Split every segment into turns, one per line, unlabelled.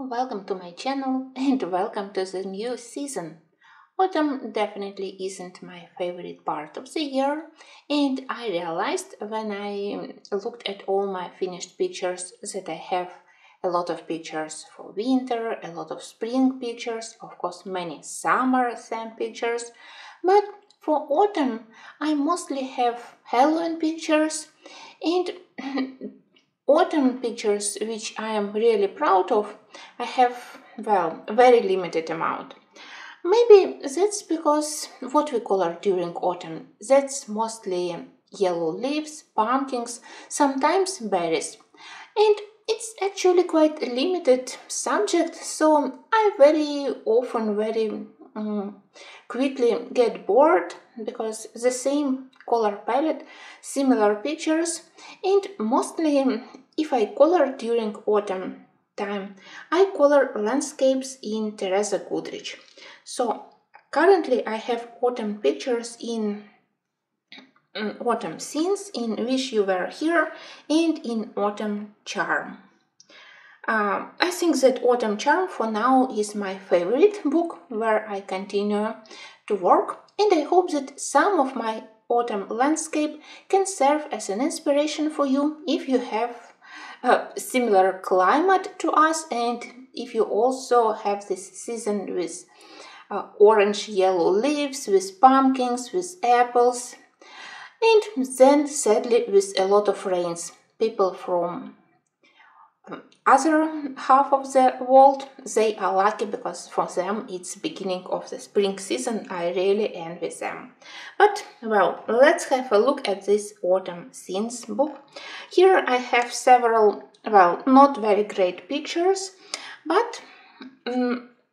Welcome to my channel and welcome to the new season. Autumn definitely isn't my favorite part of the year, and I realized when I looked at all my finished pictures that I have a lot of pictures for winter, a lot of spring pictures, of course many summer theme pictures, but for autumn I mostly have Halloween pictures and autumn pictures which I am really proud of. I have, well, very limited amount. Maybe that's because what we color during autumn, that's mostly yellow leaves, pumpkins, sometimes berries. And it's actually quite a limited subject, so I very often, very quickly get bored because the same color palette, similar pictures, and mostly if I color during autumn time, I color landscapes in Teresa Goodrich. So currently I have autumn pictures in autumn scenes, in Wish You Were Here, and in Autumn Charm. I think that Autumn Charm for now is my favorite book where I continue to work, and I hope that some of my autumn landscape can serve as an inspiration for you if you have a similar climate to us and if you also have this season with orange yellow leaves, with pumpkins, with apples, and then sadly with a lot of rains. People from other half of the world, they are lucky because for them it's beginning of the spring season. I really envy them. But well, let's have a look at this autumn scenes book. Here I have several, well, not very great pictures, but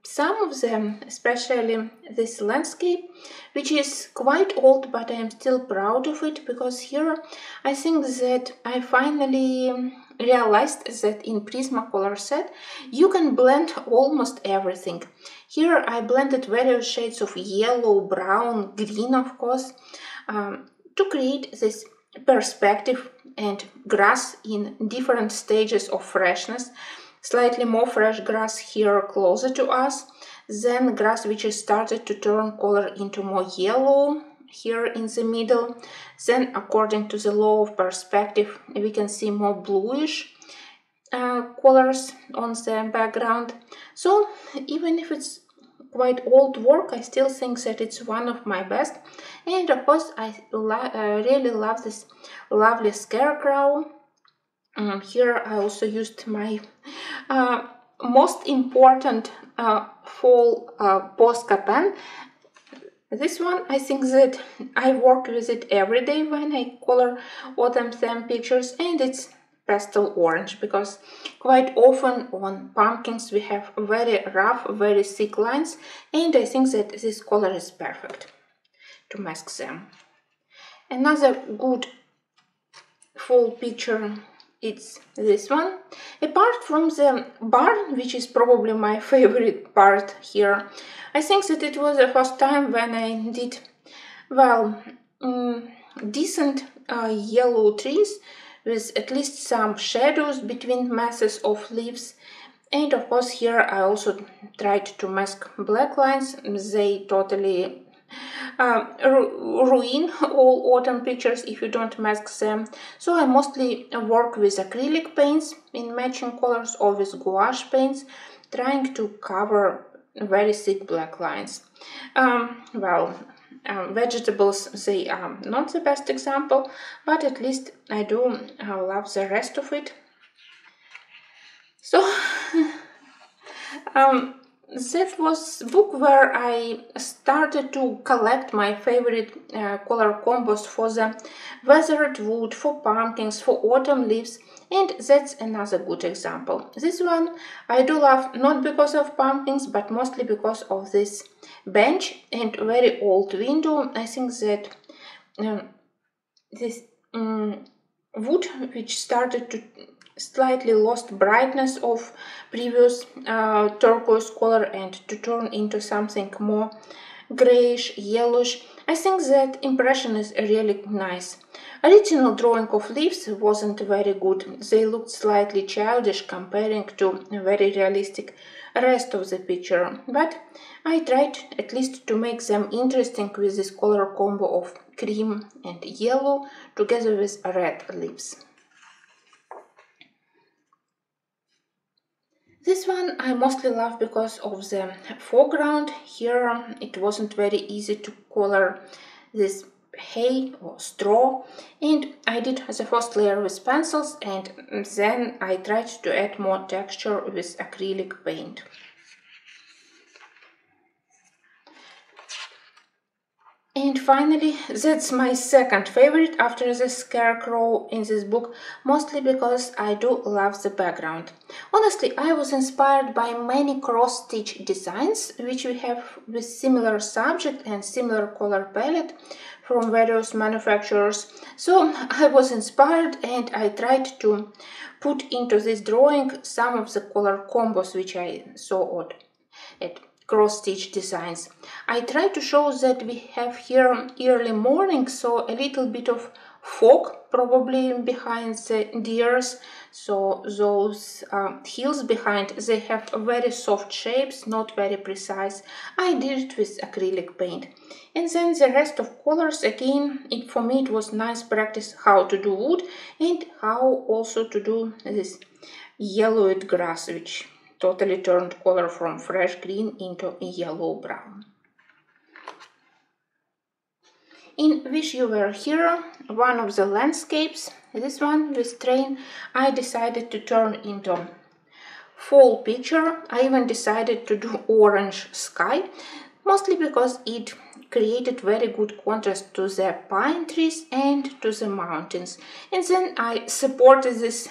some of them, especially this landscape, which is quite old, but I am still proud of it because here I think that I finally realized that in Prismacolor set you can blend almost everything. Here I blended various shades of yellow, brown, green, of course, to create this perspective and grass in different stages of freshness. Slightly more fresh grass here closer to us, then grass which has started to turn color into more yellow here in the middle. Then according to the law of perspective we can see more bluish colors on the background. So even if it's quite old work, I still think that it's one of my best. And of course I really love this lovely scarecrow. Here I also used my most important fall Posca pen. This one, I think that I work with it every day when I color autumn theme pictures, and it's pastel orange because quite often on pumpkins we have very rough, very thick lines, and I think that this color is perfect to mask them. Another good fall picture, it's this one. Apart from the barn, which is probably my favorite part here, I think that it was the first time when I did, well, decent yellow trees with at least some shadows between masses of leaves. And of course here I also tried to mask black lines. They totally ruin all autumn pictures if you don't mask them. So I mostly work with acrylic paints in matching colors or with gouache paints, trying to cover very thick black lines. Vegetables, they are not the best example, but at least I do love the rest of it. So that was a book where I started to collect my favorite color combos for the weathered wood, for pumpkins, for autumn leaves, and that's another good example. This one I do love not because of pumpkins, but mostly because of this bench and very old window. I think that this wood, which started to slightly lost brightness of previous turquoise color and to turn into something more grayish, yellowish. I think that impression is really nice. Original drawing of leaves wasn't very good. They looked slightly childish comparing to a very realistic rest of the picture, but I tried at least to make them interesting with this color combo of cream and yellow together with red leaves. This one I mostly love because of the foreground. Here it wasn't very easy to color this hay or straw, and I did the first layer with pencils and then I tried to add more texture with acrylic paint. And finally, that's my second favorite after the scarecrow in this book, mostly because I do love the background. Honestly, I was inspired by many cross-stitch designs which we have with similar subject and similar color palette from various manufacturers. So I was inspired and I tried to put into this drawing some of the color combos which I saw at cross-stitch designs. I try to show that we have here early morning, so a little bit of fog probably behind the deers. So those hills behind, they have very soft shapes, not very precise. I did it with acrylic paint. And then the rest of colors, again, for me it was nice practice how to do wood and how also to do this yellowed grass, which totally turned color from fresh green into yellow brown. In Wish You Were Here, one of the landscapes, this one with train, I decided to turn into fall picture. I even decided to do orange sky, mostly because it created very good contrast to the pine trees and to the mountains. And then I supported this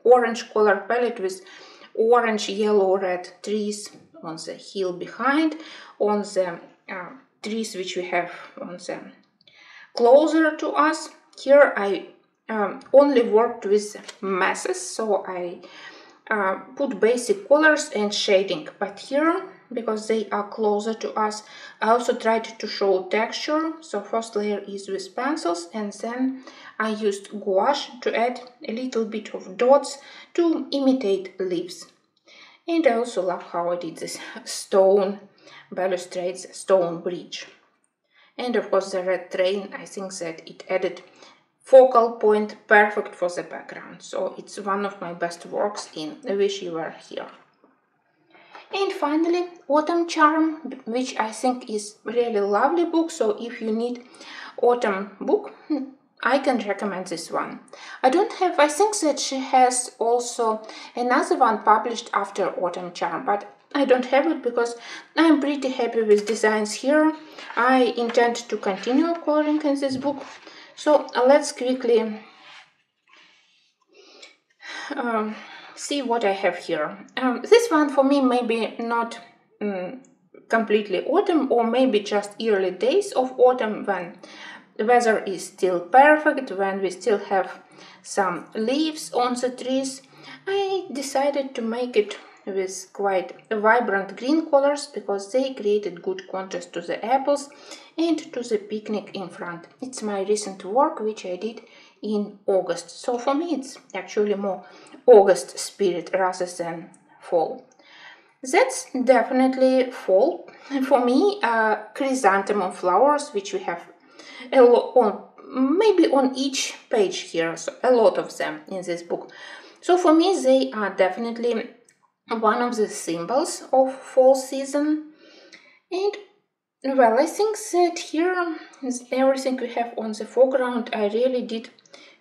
orange color palette with orange, yellow, red trees on the hill behind, on the trees which we have on the closer to us. Here I only worked with masses, so I put basic colors and shading, but here, because they are closer to us, I also tried to show texture. So first layer is with pencils and then I used gouache to add a little bit of dots to imitate leaves. And I also love how I did this stone balustrades, stone bridge. And of course the red train, I think that it added focal point perfect for the background. So it's one of my best works in I Wish You Were Here. And finally, Autumn Charm, which I think is really lovely book. So if you need autumn book, I can recommend this one. I think that she has also another one published after Autumn Charm, but I don't have it because I'm pretty happy with designs here. I intend to continue coloring in this book. So let's quickly see what I have here. This one for me maybe not completely autumn, or maybe just early days of autumn when the weather is still perfect, when we still have some leaves on the trees. I decided to make it with quite vibrant green colors because they created good contrast to the apples and to the picnic in front. It's my recent work which I did in August. So for me it's actually more August spirit rather than fall. That's definitely fall. For me, chrysanthemum flowers, which we have a lot on, maybe on each page here, so a lot of them in this book. So for me, they are definitely one of the symbols of fall season. And well, I think that here everything we have on the foreground I really did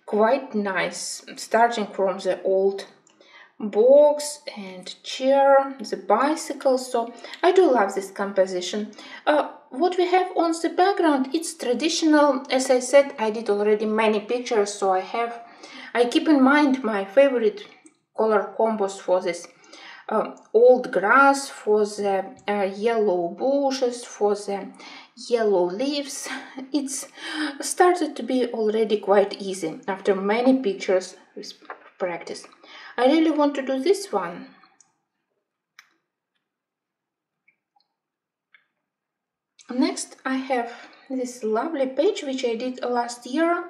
quite nice, starting from the old box and chair, the bicycle. So I do love this composition. What we have on the background, it's traditional. As I said, I did already many pictures, so I keep in mind my favorite color combos for this old grass, for the yellow bushes, for the yellow leaves. It's started to be already quite easy after many pictures with practice. I really want to do this one. Next, I have this lovely page which I did last year.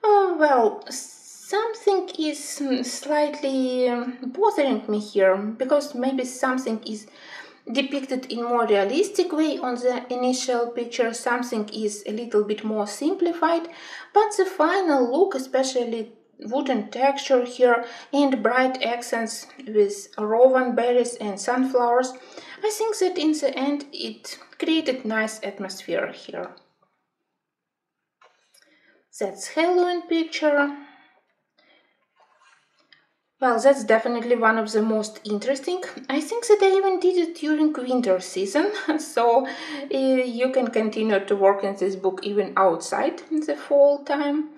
Well, something is slightly bothering me here, because maybe something is depicted in more realistic way on the initial picture, something is a little bit more simplified, but the final look, especially wooden texture here and bright accents with rowan berries and sunflowers, I think that in the end it created nice atmosphere here. That's Halloween picture. Well, that's definitely one of the most interesting. I think that I even did it during winter season, so you can continue to work in this book even outside in the fall time.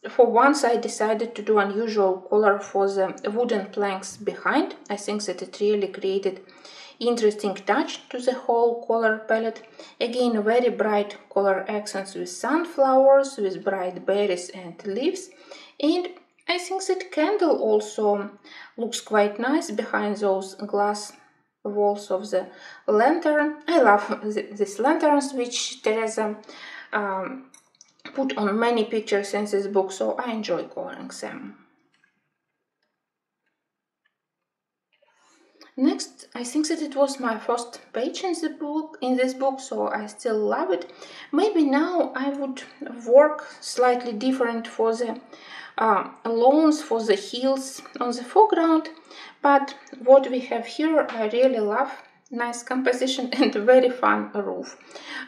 For once, I decided to do unusual color for the wooden planks behind. I think that it really created interesting touch to the whole color palette. Again, very bright color accents with sunflowers, with bright berries and leaves. And I think that candle also looks quite nice behind those glass walls of the lantern. I love these lanterns which Teresa put on many pictures in this book, so I enjoy coloring them. Next, I think that it was my first page in this book, so I still love it. Maybe now I would work slightly different for the lawns, for the hills on the foreground, but what we have here I really love. Nice composition and very fun roof.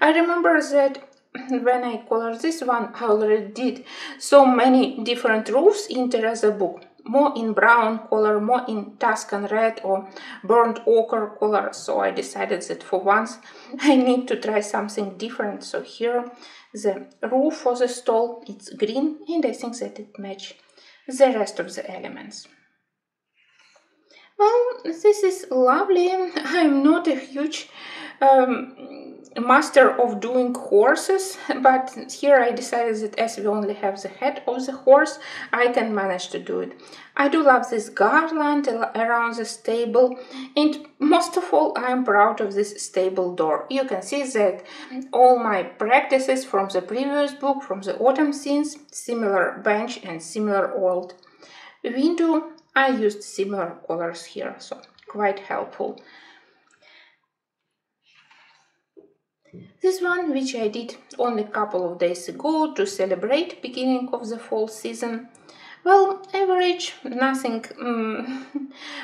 I remember that when I colored this one, I already did so many different roofs in Teresa book. More in brown color, more in Tuscan red or burnt ochre color. So I decided that for once I need to try something different. So here the roof for the stall, it's green, and I think that it matches the rest of the elements. Well, this is lovely. I'm not a huge master of doing horses, but here I decided that as we only have the head of the horse, I can manage to do it. I do love this garland around the stable, and most of all I'm proud of this stable door. You can see that all my practices from the previous book, from the autumn scenes, similar bench and similar old window, I used similar colors here, so quite helpful. This one, which I did only a couple of days ago to celebrate beginning of the fall season. Well, average, nothing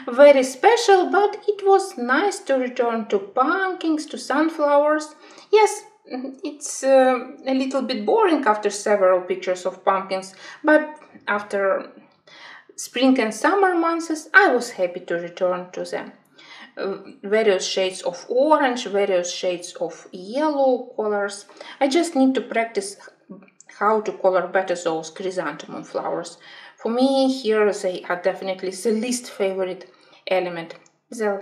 very special, but it was nice to return to pumpkins, to sunflowers. Yes, it's a little bit boring after several pictures of pumpkins, but after spring and summer months, I was happy to return to them. Various shades of orange, various shades of yellow colors. I just need to practice how to color better those chrysanthemum flowers. For me, here they are definitely the least favorite element. The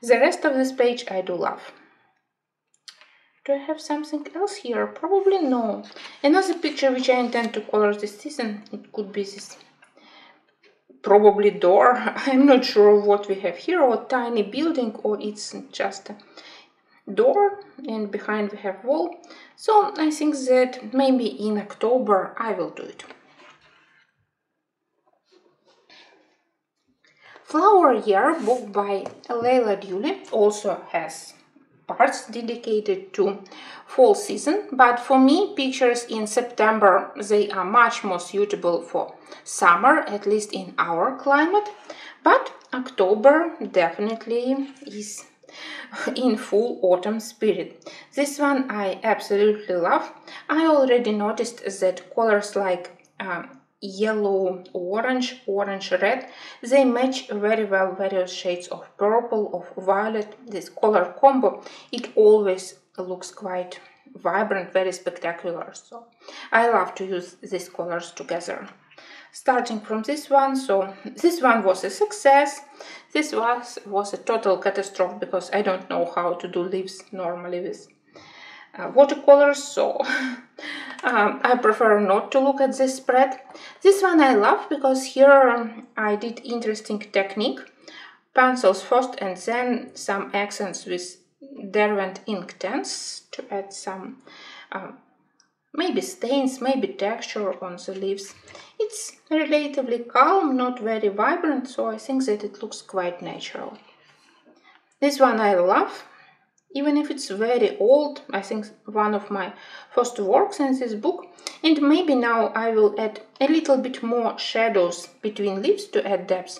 rest of this page I do love. Do I have something else here? Probably no. Another picture which I intend to color this season, it could be this probably door. I'm not sure what we have here, or tiny building, or it's just a door, and behind we have wall. So I think that maybe in October I will do it. Flower Year book by Leila Dewley also has parts dedicated to fall season, but for me pictures in September, they are much more suitable for summer, at least in our climate, but October definitely is in full autumn spirit. This one I absolutely love. I already noticed that colors like yellow, orange, red, they match very well various shades of purple, of violet. This color combo, it always looks quite vibrant, very spectacular. So I love to use these colors together. Starting from this one, so this one was a success. This was a total catastrophe because I don't know how to do leaves normally with watercolors, so I prefer not to look at this spread. This one I love because here I did interesting technique. Pencils first and then some accents with Derwent ink tints to add some maybe stains, maybe texture on the leaves. It's relatively calm, not very vibrant, so I think that it looks quite natural. This one I love, even if it's very old. I think one of my first works in this book. And maybe now I will add a little bit more shadows between leaves to add depth.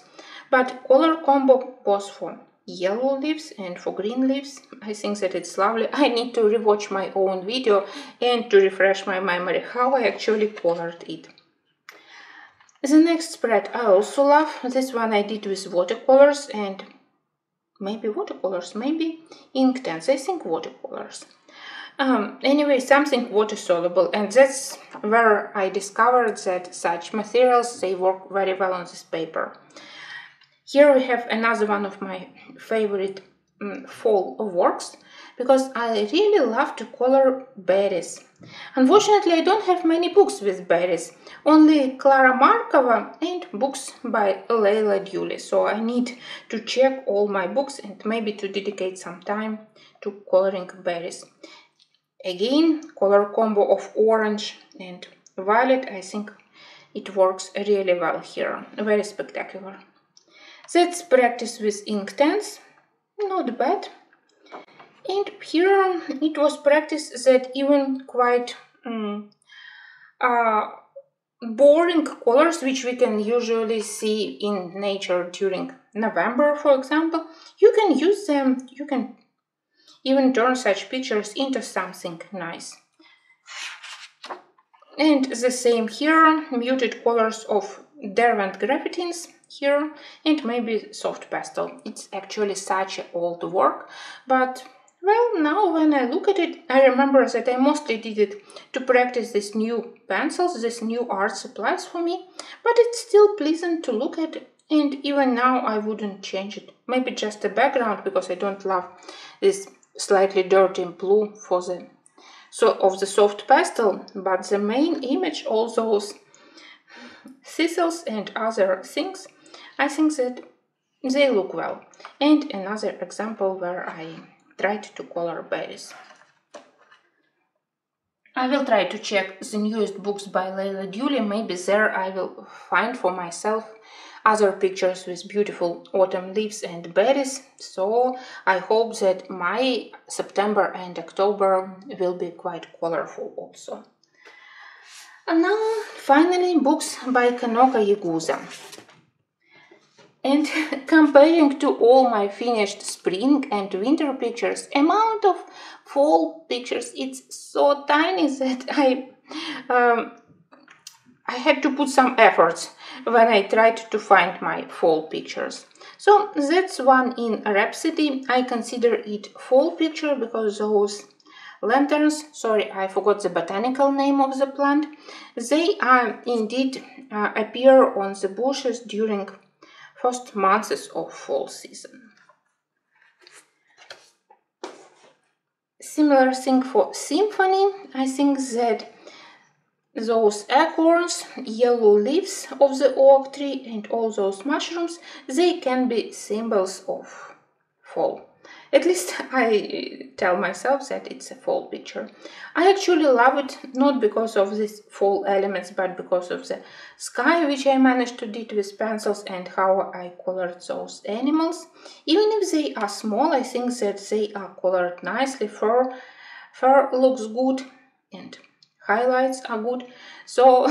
But color combo both for yellow leaves and for green leaves, I think that it's lovely. I need to rewatch my own video and to refresh my memory how I actually colored it. The next spread I also love. This one I did with watercolors and maybe ink tints. I think watercolors. Anyway, something water soluble, and that's where I discovered that such materials, they work very well on this paper. Here we have another one of my favorite fall works, because I really love to color berries. Unfortunately, I don't have many books with berries, only Clara Markova and books by Leila Dewley, so I need to check all my books and maybe to dedicate some time to coloring berries. Again, color combo of orange and violet, I think it works really well here, very spectacular. That's practice with ink tints, not bad. And here it was practice that even quite boring colors, which we can usually see in nature during November, for example, you can use them, you can even turn such pictures into something nice. And the same here, muted colors of Derwent graphitins here, and maybe soft pastel. It's actually such an old work, but well, now when I look at it, I remember that I mostly did it to practice these new pencils, these new art supplies for me, but it's still pleasant to look at, and even now I wouldn't change it. Maybe just the background, because I don't love this slightly dirty blue for the of the soft pastel, but the main image, all those thistles and other things, I think that they look well. And another example where I tried to color berries. I will try to check the newest books by Leila Dewley. Maybe there I will find for myself other pictures with beautiful autumn leaves and berries. So I hope that my September and October will be quite colorful also. And now finally books by Kanoka Yagusa. And comparing to all my finished spring and winter pictures, amount of fall pictures, it's so tiny that I had to put some efforts when I tried to find my fall pictures. So that's one in Rhapsody. I consider it fall picture because those lanterns, sorry, I forgot the botanical name of the plant, they indeed appear on the bushes during first months of fall season. Similar thing for Symphony. I think that those acorns, yellow leaves of the oak tree and all those mushrooms, they can be symbols of fall. At least I tell myself that it's a fall picture. I actually love it, not because of these fall elements, but because of the sky which I managed to do with pencils and how I colored those animals. Even if they are small, I think that they are colored nicely. Fur looks good and highlights are good. So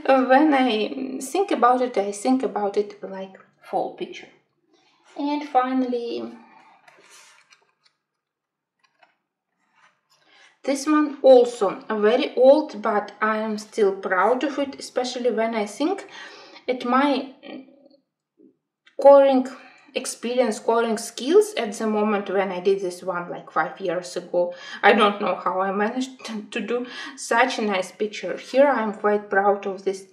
when I think about it like fall picture. And finally, this one also very old, but I am still proud of it, especially when I think at my coloring experience, coloring skills at the moment when I did this one like 5 years ago. I don't know how I managed to do such a nice picture. Here I am quite proud of this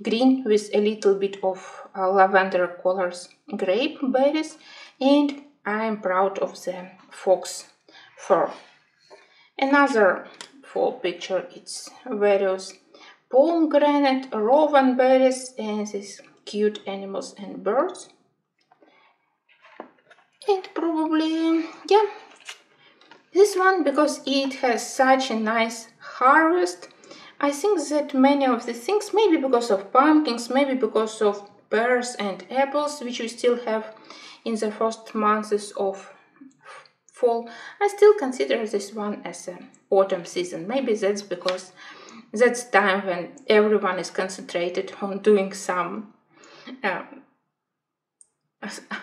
green with a little bit of lavender colors, grape berries, and I am proud of the fox fur. Another fall picture, it's various pomegranate, rowan berries, and these cute animals and birds. And probably, yeah, This one, because it has such a nice harvest, I think that many of the things, maybe because of pumpkins, maybe because of pears and apples, which we still have in the first months of fall, I still consider this one as an autumn season. Maybe that's because that's time when everyone is concentrated on doing some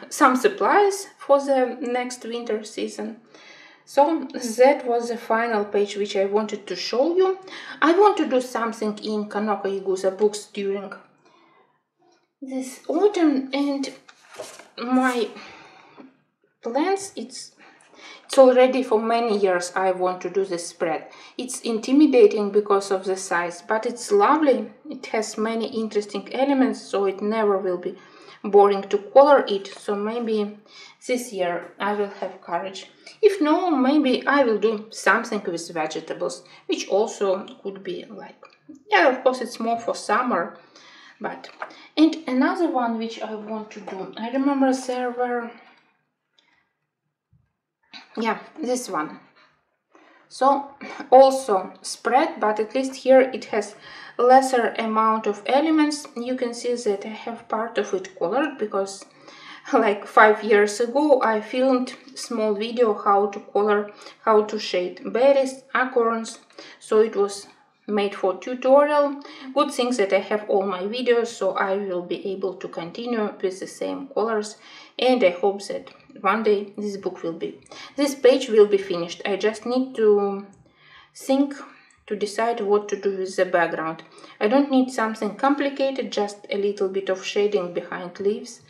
supplies for the next winter season. So that was the final page which I wanted to show you. I want to do something in Kanoko Igusa books during this autumn, and my plans, it's already for many years I want to do this spread. It's intimidating because of the size, but it's lovely. It has many interesting elements, so it never will be boring to color it. So maybe this year I will have courage. If no, maybe I will do something with vegetables, which also could be like, yeah, of course it's more for summer. But, and another one which I want to do, I remember there were, yeah, this one. So also spread, but at least here it has lesser amount of elements. You can see that I have part of it colored because like 5 years ago I filmed small video how to color, how to shade berries, acorns, so it was made for tutorial. Good thing that I have all my videos, so I will be able to continue with the same colors, and I hope that one day this page will be finished. I just need to think, to decide what to do with the background. I don't need something complicated, just a little bit of shading behind leaves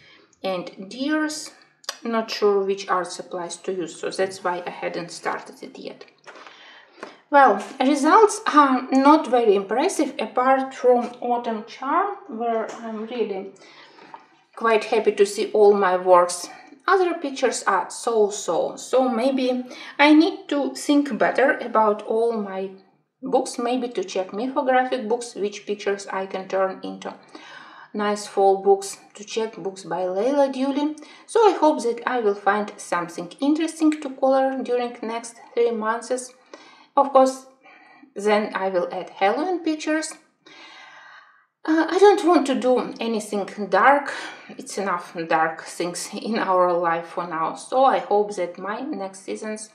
and deers. Not sure which art supplies to use, so that's why I hadn't started it yet. Well, results are not very impressive apart from Autumn Charm, where I'm really quite happy to see all my works. Other pictures are so maybe I need to think better about all my books, maybe to check mythographic books, which pictures I can turn into nice fall books, to check books by Leila Dewley. So I hope that I will find something interesting to color during next 3 months. Of course, then I will add Halloween pictures. I don't want to do anything dark. It's enough dark things in our life for now. So I hope that my next seasons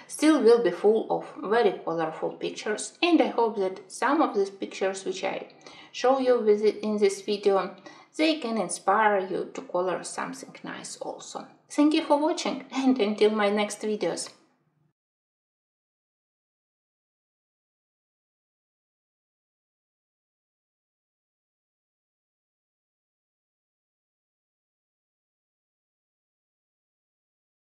still will be full of very colorful pictures. And I hope that some of these pictures which I show you in this video, they can inspire you to color something nice also. Thank you for watching, and until my next videos.